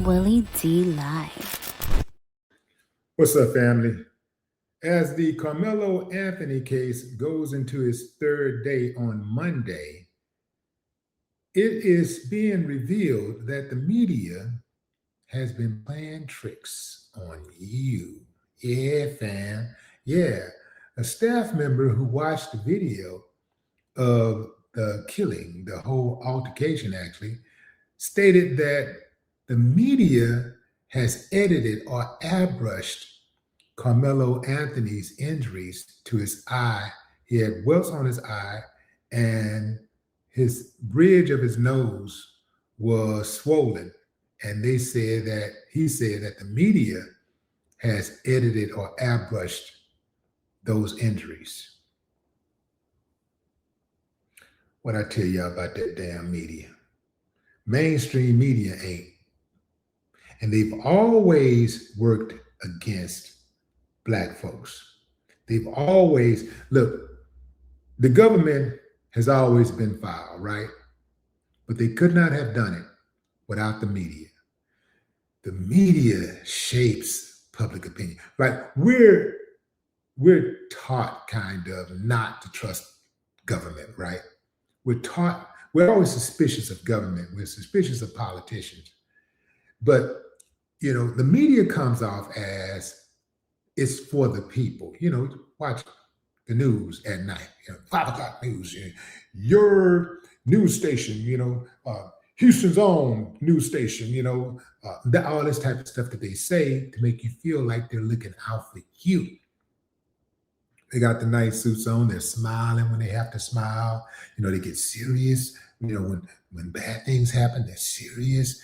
Willie D Live. What's up, family? As the Carmelo Anthony case goes into its third day on Monday, it is being revealed that the media has been playing tricks on you. Yeah, fam. Yeah. A staff member who watched the video of the killing, the whole altercation actually, stated that the media has edited or airbrushed Carmelo Anthony's injuries to his eye. He had welts on his eye, and his bridge of his nose was swollen. And he said that the media has edited or airbrushed those injuries. What I tell y'all about that damn media? Mainstream media ain't. And they've always worked against Black folks. They've always, look, the government has always been foul, right? But they could not have done it without the media. The media shapes public opinion. Like we're taught kind of not to trust government, right? We're always suspicious of government. We're suspicious of politicians. But, the media comes off as it's for the people. Watch the news at night, 5 o'clock news, your news station, Houston's own news station, all this type of stuff that they say to make you feel like they're looking out for you. They got the nice suits on. They're smiling when they have to smile. They get serious. When bad things happen, they're serious.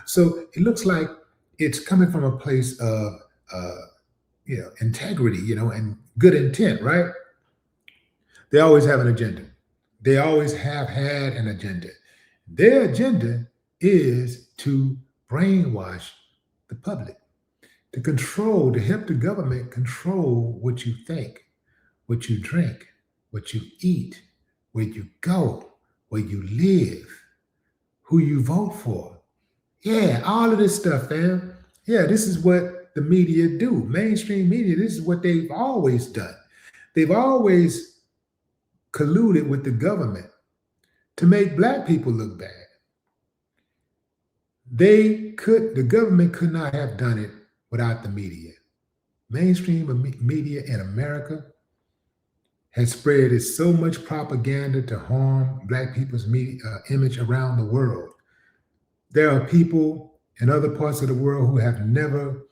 So it looks like it's coming from a place of, integrity, and good intent, right? They always have an agenda. They always have had an agenda. Their agenda is to brainwash the public, to help the government control what you think, what you drink, what you eat, where you go, where you live, who you vote for. Yeah, all of this stuff, fam. Yeah, this is what the media do. Mainstream media, this is what they've always done. They've always colluded with the government to make Black people look bad. The government could not have done it without the media. Mainstream media in America has spread so much propaganda to harm Black people's image around the world. There are people in other parts of the world who have never,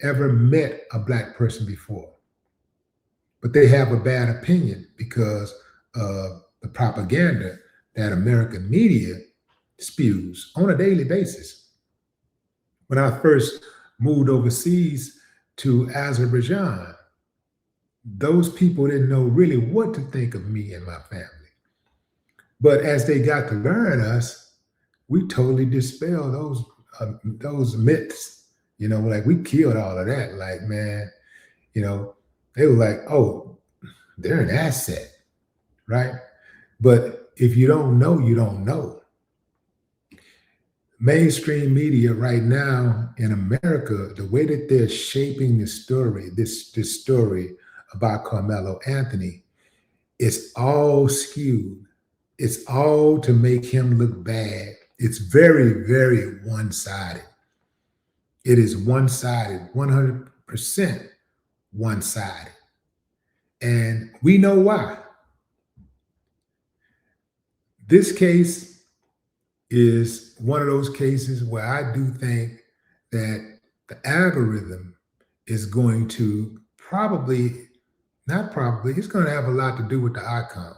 ever met a Black person before, but they have a bad opinion because of the propaganda that American media spews on a daily basis. When I first moved overseas to Azerbaijan, those people didn't know really what to think of me and my family. But as they got to learn us, we totally dispelled those myths. Like we killed all of that. Like, man, they were like, oh, they're an asset, right? But if you don't know, you don't know. Mainstream media right now in America, the way that they're shaping the story, this story about Carmelo Anthony, it's all skewed. It's all to make him look bad. It's very, very one-sided. It is one-sided, 100% one-sided. And we know why. This case is one of those cases where I do think that the algorithm is going to it's going to have a lot to do with the outcome.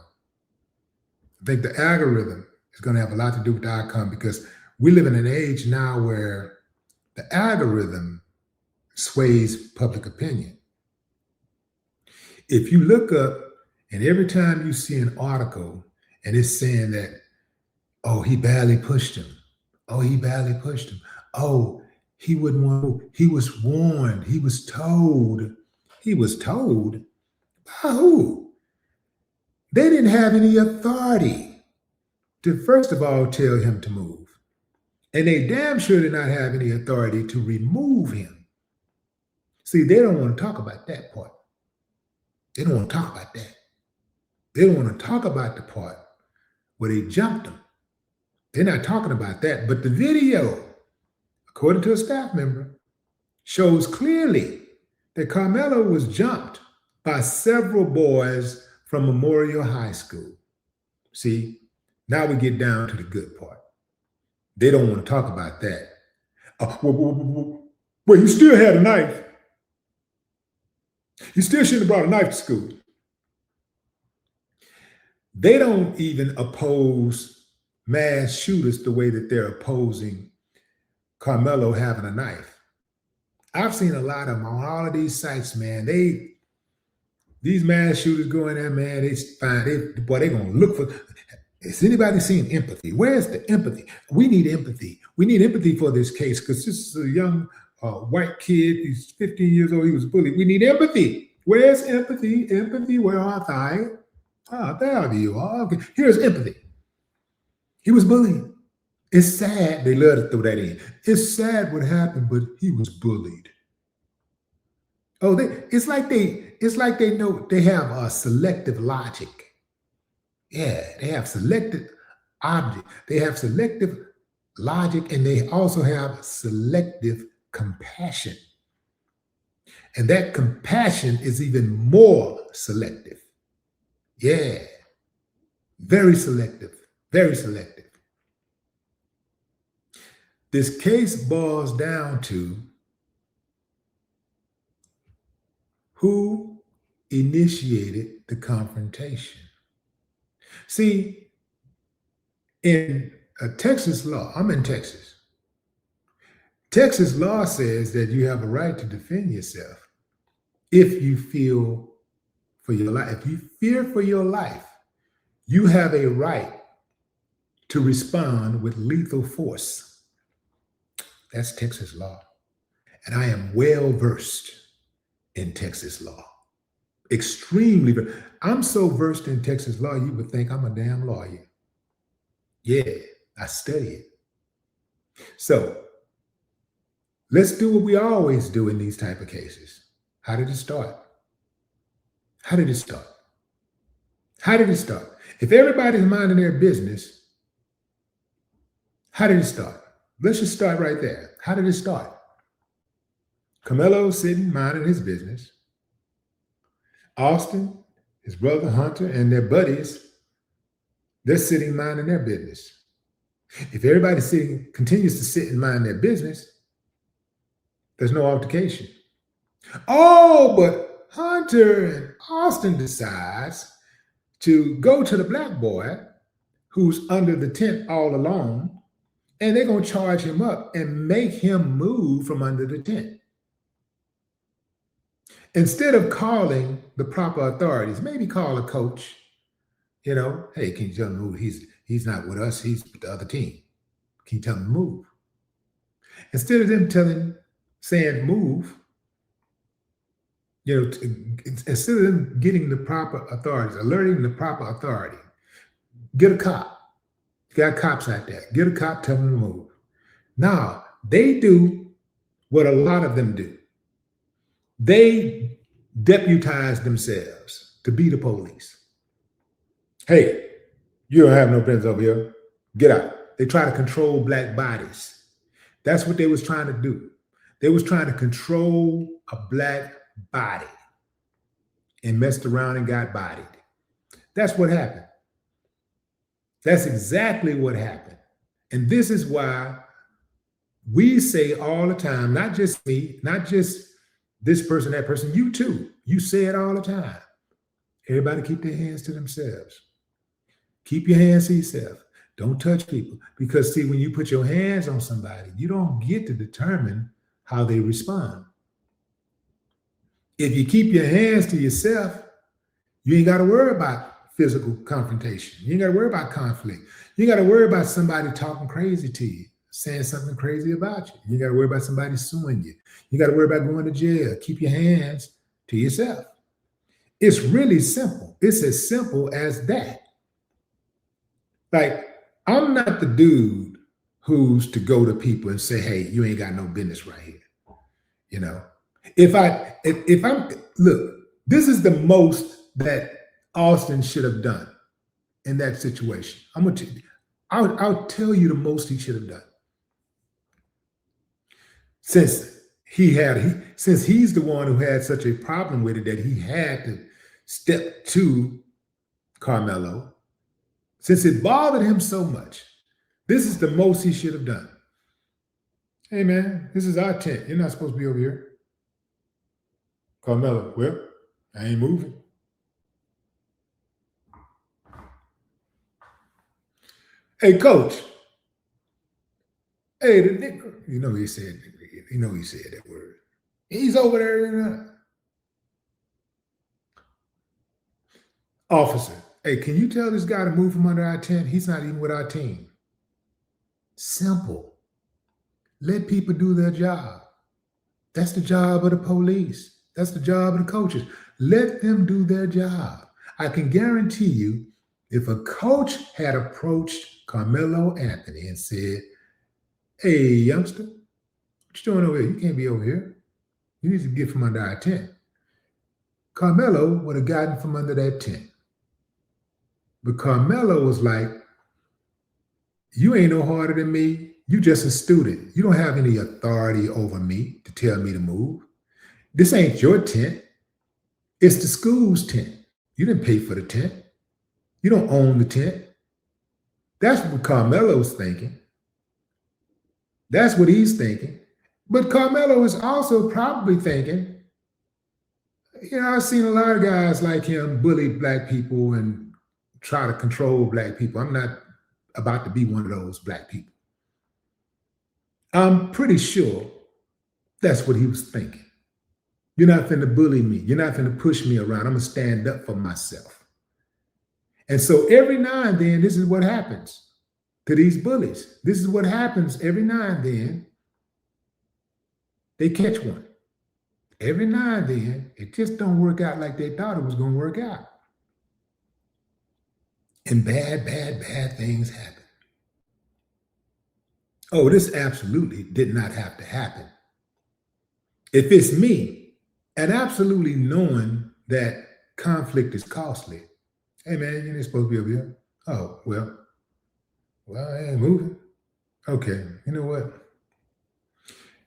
I think the algorithm is going to have a lot to do with the outcome because we live in an age now where the algorithm sways public opinion. If you look up and every time you see an article and it's saying that, oh, he barely pushed him. Oh, he barely pushed him. Oh, he wouldn't want to move. He was warned. He was told. He was told. By who? They didn't have any authority to, first of all, tell him to move. And they damn sure did not have any authority to remove him. See, they don't want to talk about that part. They don't want to talk about that. They don't want to talk about the part where they jumped him. They're not talking about that. But the video, according to a staff member, shows clearly that Carmelo was jumped by several boys from Memorial High School. See, now we get down to the good part. They don't want to talk about that. Well, he still had a knife. He still shouldn't have brought a knife to school. They don't even oppose mass shooters the way that they're opposing Carmelo having a knife. I've seen a lot of them on all of these sites, man. These mass shooters go in there, man. They're gonna look for. Has anybody seen empathy? Where's the empathy? We need empathy. We need empathy for this case because this is a young white kid. He's 15 years old. He was bullied. We need empathy. Where's empathy? Empathy, where art thou? Ah, there you are. Okay. Here's empathy. He was bullied. It's sad. They love to throw that in. It's sad what happened, but he was bullied. Oh, it's like they know they have a selective logic. Yeah, they have selective object. They have selective logic, and they also have selective compassion. And that compassion is even more selective. Yeah, very selective, very selective. This case boils down to who initiated the confrontation. See, in Texas law, I'm in Texas. Texas law says that you have a right to defend yourself if you feel for your life. If you fear for your life, you have a right to respond with lethal force. That's Texas law. And I am well versed in Texas law. Extremely versed. I'm so versed in Texas law, you would think I'm a damn lawyer. Yeah, I study it. So let's do what we always do in these type of cases. How did it start? How did it start? How did it start? If everybody's minding their business, how did it start? Let's just start right there. How did it start? Carmelo sitting minding his business. Austin, his brother Hunter, and their buddies, they're sitting minding their business. If everybody continues to sit and mind their business, there's no altercation. Oh, but Hunter and Austin decides to go to the black boy who's under the tent all alone, and they're going to charge him up and make him move from under the tent. Instead of calling the proper authorities, maybe call a coach, hey, can you tell him to move? He's not with us, he's with the other team. Can you tell him to move? Instead of them saying move, instead of them getting the proper authorities, alerting the proper authority, get a cop. You got cops out there. Get a cop, tell them to move. Now, they do what a lot of them do. They deputize themselves to be the police. Hey, you don't have no business over here. Get out. They try to control black bodies. That's what they was trying to do. They was trying to control a black body and messed around and got bodied. That's what happened. That's exactly what happened. And this is why we say all the time, not just me, not just this person, that person, you too. You say it all the time. Everybody keep their hands to themselves. Keep your hands to yourself. Don't touch people. Because see, when you put your hands on somebody, you don't get to determine how they respond. If you keep your hands to yourself, you ain't got to worry about physical confrontation. You ain't got to worry about conflict. You ain't got to worry about somebody talking crazy to you, saying something crazy about you. You ain't got to worry about somebody suing you. You got to worry about going to jail. Keep your hands to yourself. It's really simple. It's as simple as that. Like, I'm not the dude who's to go to people and say, hey, you ain't got no business right here. You know, if I'm look, this is the most that Austin should have done in that situation. I'll tell you the most he should have done. Since he's the one who had such a problem with it that he had to step to Carmelo, since it bothered him so much, this is the most he should have done. Hey man, this is our tent. You're not supposed to be over here. Carmelo, well, I ain't moving. Hey, coach. Hey, the nigga. You know he said that word. He's over there. Officer, hey, can you tell this guy to move from under our tent? He's not even with our team. Simple. Let people do their job. That's the job of the police. That's the job of the coaches. Let them do their job. I can guarantee you, if a coach had approached Karmelo Anthony and said, hey, youngster, what you doing over here? You can't be over here. You need to get from under our tent. Carmelo would have gotten from under that tent. But Carmelo was like, you ain't no harder than me. You just a student. You don't have any authority over me to tell me to move. This ain't your tent. It's the school's tent. You didn't pay for the tent. You don't own the tent. That's what Carmelo's thinking. That's what he's thinking. But Carmelo is also probably thinking, you know, I've seen a lot of guys like him bully black people and try to control black people. I'm not about to be one of those black people. I'm pretty sure that's what he was thinking. You're not finna bully me. You're not finna push me around. I'm gonna stand up for myself. And so every now and then, this is what happens to these bullies. This is what happens every now and then. They catch one. Every now and then, it just don't work out like they thought it was gonna work out. And bad things happen. Oh, this absolutely did not have to happen. If it's me, and absolutely knowing that conflict is costly, hey man, you ain't supposed to be over here. Oh, well, I ain't moving. Okay, you know what?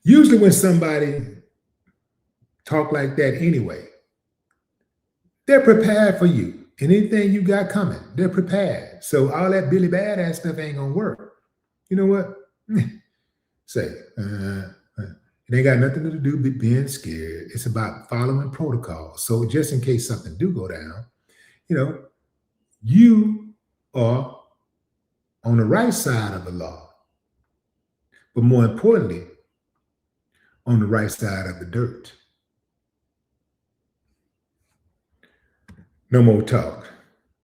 Usually when somebody talk like that anyway, they're prepared for you. And anything you got coming, they're prepared. So all that Billy Badass stuff ain't gonna work. You know what? Say, it ain't got nothing to do with being scared. It's about following protocol. So just in case something do go down, you know, you are on the right side of the law, but more importantly, on the right side of the dirt. No more talk.